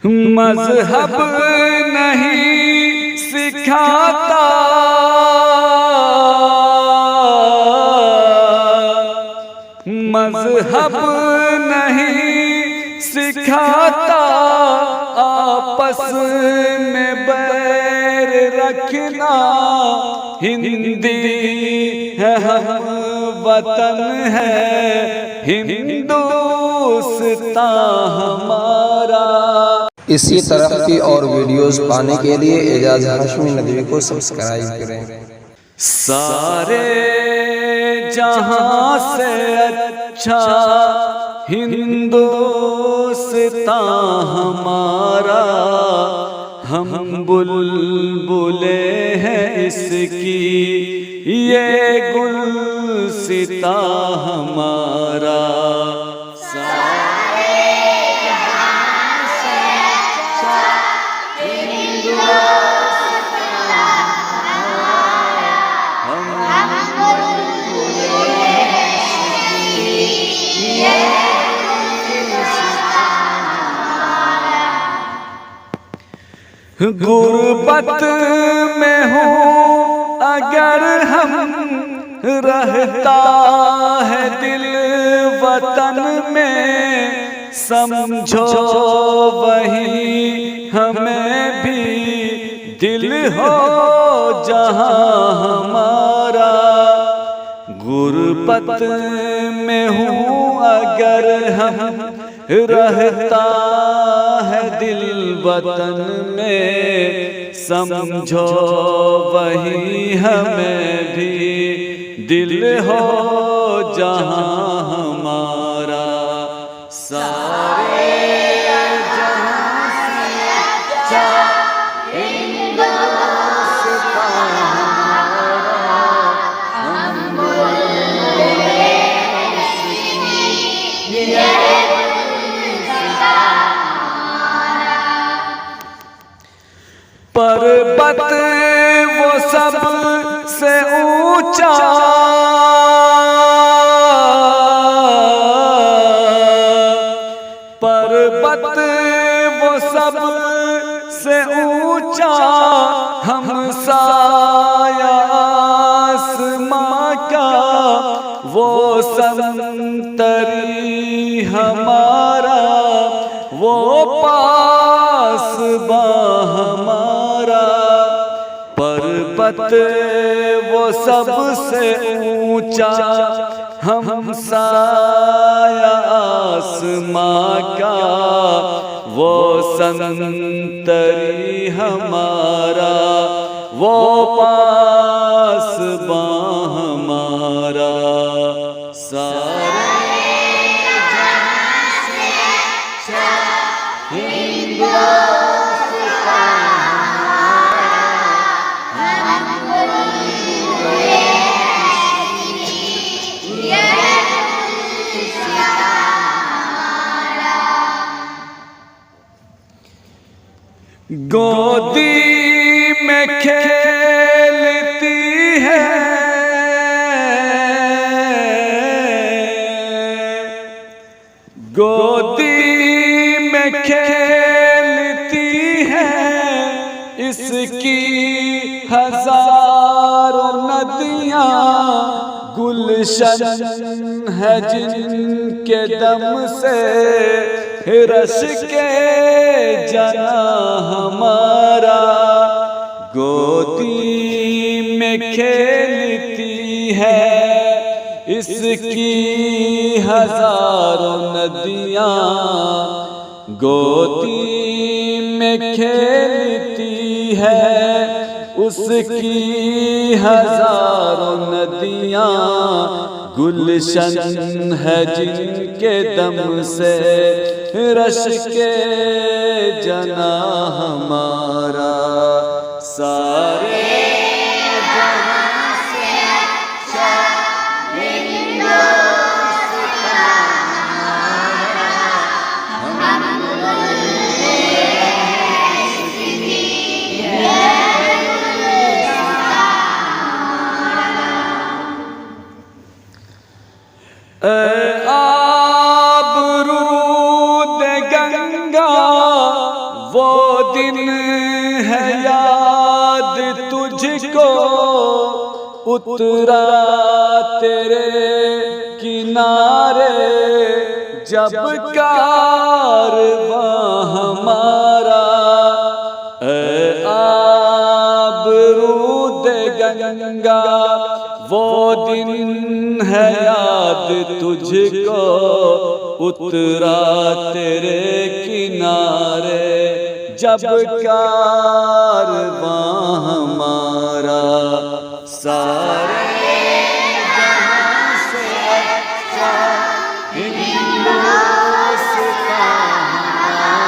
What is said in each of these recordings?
मजहब नहीं सिखाता, मजहब नहीं सिखाता, आपस में बैर रखना। हिंदी है हम वतन है हिंदुस्तान हमारा। इसी तरह की और वीडियोस पाने के लिए एजाज हाशमी नदवी को सब्सक्राइब करें। सारे जहां से अच्छा हिंदुस्तान हमारा, हम बुलबुले हैं इसकी, ये गुलसिता हमारा। गुर्बत में हूँ अगर हम, रहता है दिल वतन में, समझो वही हमें भी दिल हो जहाँ हमारा। गुर्बत में हूँ अगर हम, रहता है दिल वतन में, समझो वही हमें भी दिल हो जहाँ हमारा। सारे जहाँ से अच्छा हिंदुस्तान हमारा, हम बुलबुले हैं पर्वत वो सब से ऊंचा, पर्वत वो सब से ऊंचा, हम साया आसमां का, वो संतरी हमारा, वो पासबा हमारा। पर्वत वो सबसे ऊंचा, हम साया आसमां का, वो संतरी हमारा, वो पासबा हमारा। सारे जहां से अच्छा गोदी में खेलती है, गोदी में खेलती है, इसकी हजारों नदियाँ गुलशन है जिनके दम से, रश के जना हमारा। गोदी में खेलती है, इसकी हजारों नदियाँ, गोदी में खेलती है, उसकी हजारों नदियाँ गुलशन है जिनके दम से, रश के जना हमारा। सारे जहां से अच्छा हिंदुस्तान हमारा, हम बुलबुले हैं इसकी, ये गुलसिता हमारा। आबरूद गंगा वो दिन है याद तुझको, उतरा तेरे किनारे जब कारवां हमारा। आबरूद गंगा वो दिन है याद तुझको, उतरा तेरे किनारे जब कारवां हमारा। सारे जहां से अच्छा हिंदुस्तान हमारा,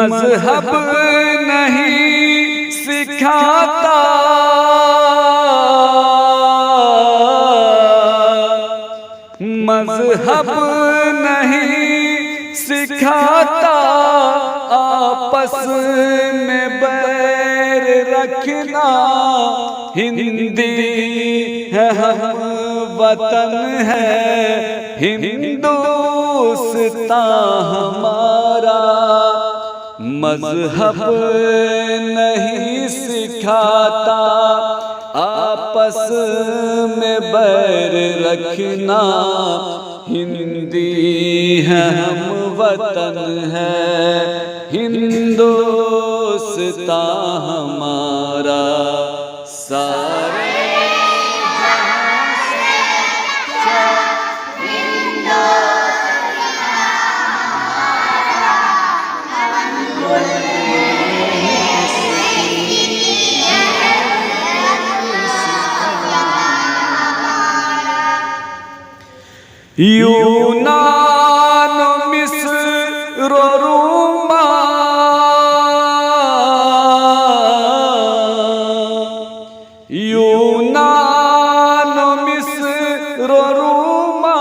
मज़हब नहीं सिखाता, मज़हब नहीं सिखाता, आपस में बैर रखना। हिंदी है हम वतन है हिंदुस्तान हमारा। मज़हब नहीं सिखाता, आपस में बैर रखना। हिंदी है हम वतन है हिंदुस्तान हमारा। सारे यूनान मिस्र रोमा, यूनान मिस्र रोमा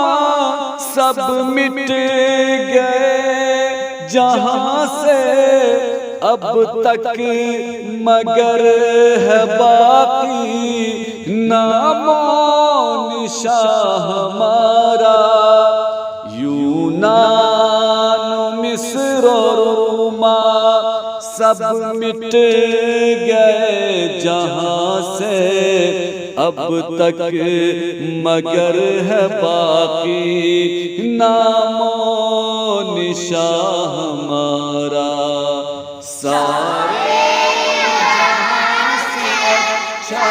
सब मिट गए जहां से। अब तक मगर है बाकी नामो निशान हमारा। यूनान मिस्र रोमा सब मिट गए जहां से। अब तक मगर है बाकी नामो निशान हमारा। सारे जहां से अच्छा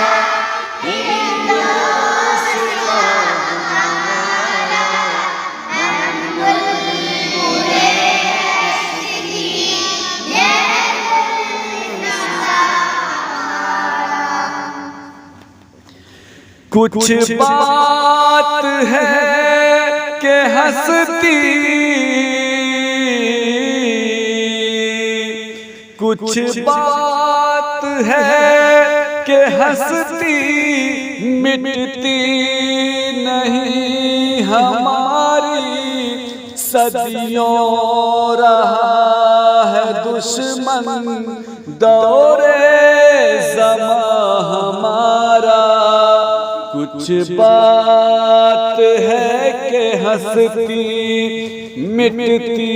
कुछ बात है कि हंसती, कुछ बात है कि हंसती, मिटती नहीं हमारी। सदियों रहा है दुश्मन दौरे ज़मां हमारा। कुछ बात है कि हंसती, मिटती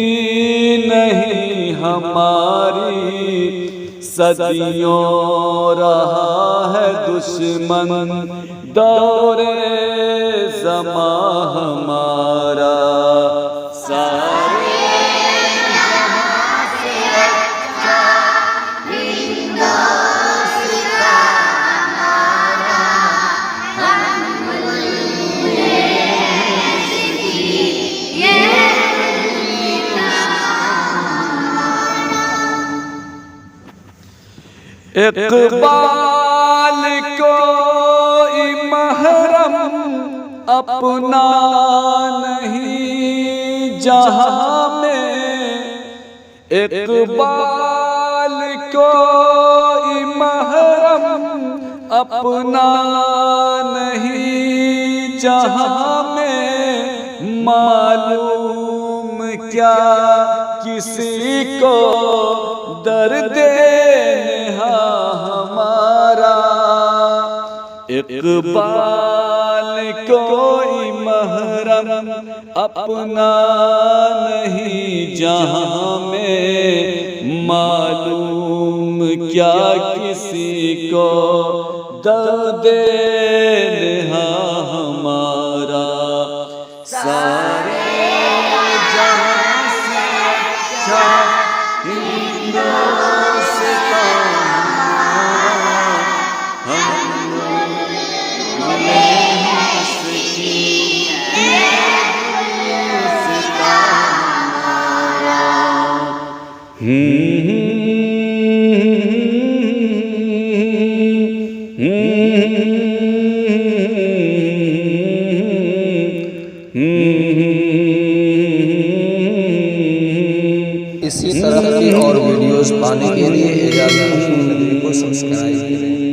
नहीं हमारी। सदियों रहा है दुश्मन दौरे ज़मां हमारा। सारे इक़बाल कोई महरम अपना नहीं जहां में। इक़बाल कोई महरम अपना नहीं जहां में। मालूम क्या किसी को दर्द नेहा हमारा। इकबाल कोई महरम अपना नहीं जहां में, मालूम क्या किसी को दर्द नेहा हमारा, सारे जहां से अच्छा हिंदुस्तान इसी तरह की और वीडियोस पाने के लिए एजाज हाशमी नदवी को सब्सक्राइब करें।